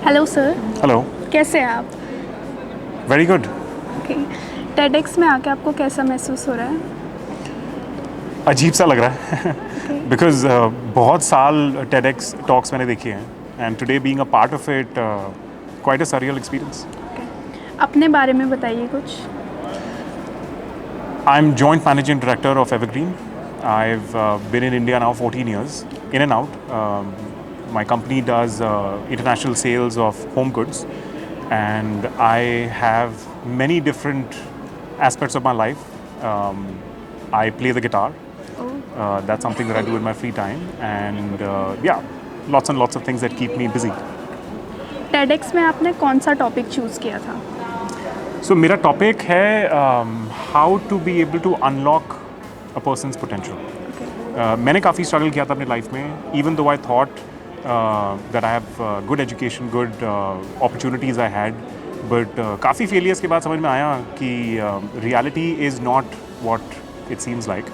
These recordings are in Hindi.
Hello sir. हेलो। कैसे हैं आप? Very good. ओके। टेडेक्स में आके आपको कैसा महसूस हो रहा है? अजीब सा लग रहा है ओके। बिकॉज बहुत साल टेडेक्स टॉक्स मैंने देखे हैं and today being a part of it quite a surreal experience. Okay. अपने बारे में बताइए कुछ। I am joint managing director of evergreen. I've been in India now 14 years, in and out. My company does international sales of home goods, and I have many different aspects of my life. I play the guitar. That's something that I do in my free time, and yeah, lots and lots of things that keep me busy. TEDx में आपने कौन सा टॉपिक चूज़ किया था? So मेरा टॉपिक है how to be able to unlock a person's potential. मैंने काफ़ी स्ट्रगल किया था अपनी लाइफ में, even though I thought that I have good education, good opportunities I had, but काफ़ी फेलियर्स के बाद समझ में आया कि reality is not what it seems like,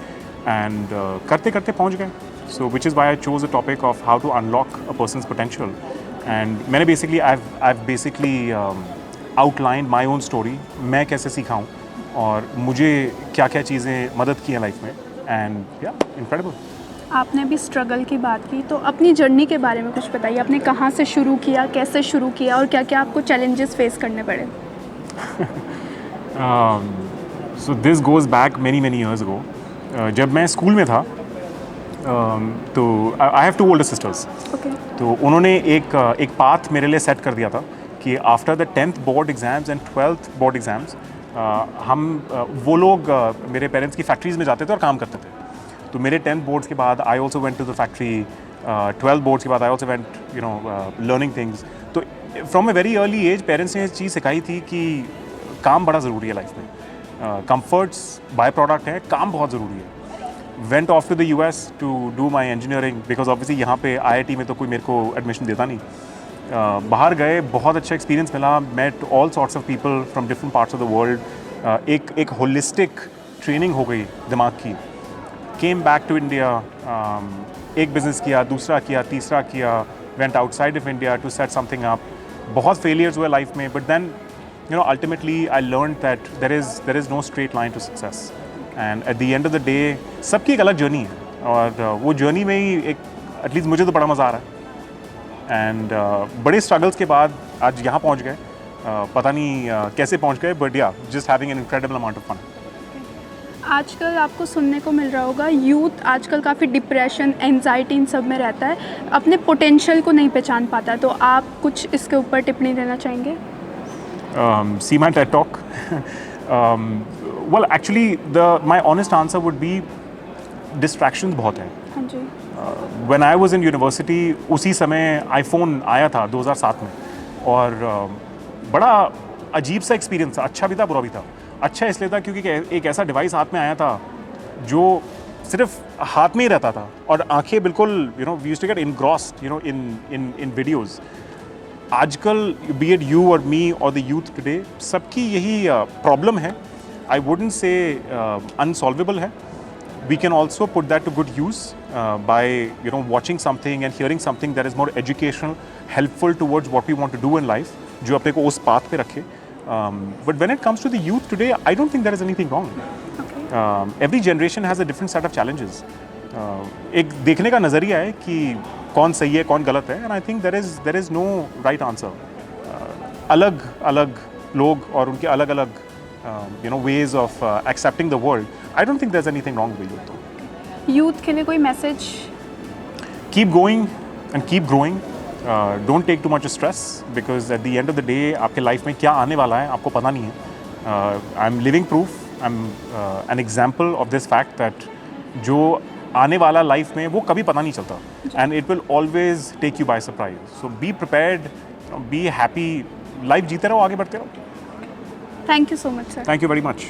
and करते करते पहुँच गए. So which is why I chose the topic of how to unlock a person's potential. And मैंने basically I basically outline my own story, मैं कैसे सीखा हूँ और मुझे क्या क्या चीज़ें मदद की हैं लाइफ में. एंड या इनक्रेडिबल. आपने अभी स्ट्रगल की बात की, तो अपनी जर्नी के बारे में कुछ बताइए. आपने कहाँ से शुरू किया, कैसे शुरू किया और क्या क्या आपको चैलेंजेस फेस करने पड़े? So this goes back many years ago. जब मैं स्कूल में था, तो I have 2 older sisters. Okay. तो उन्होंने एक पाथ मेरे लिए सेट कर दिया था कि after the 10th board exams and 12th board exams वो लोग मेरे पेरेंट्स की फैक्ट्रीज़ में जाते थे और काम करते थे. तो मेरे 10th बोर्ड्स के बाद I also went to the factory. 12th boards के बाद I also went learning things. तो from a very early age parents ने ये चीज़ सिखाई थी कि काम बड़ा ज़रूरी है लाइफ में. कंफर्ट्स बाय प्रोडक्ट है, काम बहुत ज़रूरी है. Went off to the US to do my engineering because obviously यहाँ पे IIT में तो कोई मेरे को एडमिशन देता नहीं. बाहर गए, बहुत अच्छा एक्सपीरियंस मिला, met all sorts of people from different parts of the world. एक होलिस्टिक ट्रेनिंग हो गई दिमाग की. केम बैक टू इंडिया, एक बिज़नेस किया, दूसरा किया, तीसरा किया. Went outside of India to set something up. बहुत फेलियर्स हुए लाइफ में, but then ultimately I learn that there is no straight line to success. And at the end of the day सबकी एक अलग जर्नी है, और वो जर्नी में ही एक एटलीस्ट मुझे तो बड़ा मज़ा आ रहा है. एंड बड़े स्ट्रगल्स के बाद आज यहाँ पहुँच गए. पता नहीं कैसे पहुँच गए, बट या just having an incredible amount of fun. आजकल आपको सुनने को मिल रहा होगा, यूथ आजकल काफ़ी डिप्रेशन, एंजाइटी इन सब में रहता है, अपने पोटेंशियल को नहीं पहचान पाता. तो आप कुछ इसके ऊपर टिप्पणी देना चाहेंगे? See my TED talk. Well, actually, my honest answer would be distractions बहुत हैं. हाँ जी. When I was in university, उसी समय iPhone आया था 2007 में, और बड़ा अजीब सा एक्सपीरियंस था. अच्छा भी था, बुरा भी था. अच्छा इसलिए था क्योंकि एक ऐसा डिवाइस हाथ में आया था जो सिर्फ हाथ में ही रहता था, और आंखें बिल्कुल we used to get engrossed in videos. आजकल बी इट यू और मी और द यूथ टुडे, सबकी यही प्रॉब्लम है. आई वुडंट से अनसॉल्वेबल है. We can also put that to good use by watching something and hearing something that is more educational, helpful towards what we want to do in life, जो अपने को उस पाथ पे रखे. But when it comes to the youth today, I don't think there is anything wrong. Every generation has a different set of challenges. एक देखने का नज़रिया है कि कौन सही है, कौन गलत है, and I think there is no right answer. अलग अलग लोग और उनके अलग अलग ways of accepting the world. I don't think there is anything wrong with youth. Youth के लिए कोई message? Keep going and keep growing. Don't take too much stress, because at the end of the day आपके लाइफ में क्या आने वाला है आपको पता नहीं है. I am living proof, I am an example of this fact that जो आने वाला लाइफ में वो कभी पता नहीं चलता, and it will always take you by surprise. So be prepared, be happy, life जीते रहो, आगे बढ़ते रहो. Thank you so much sir. Thank you very much.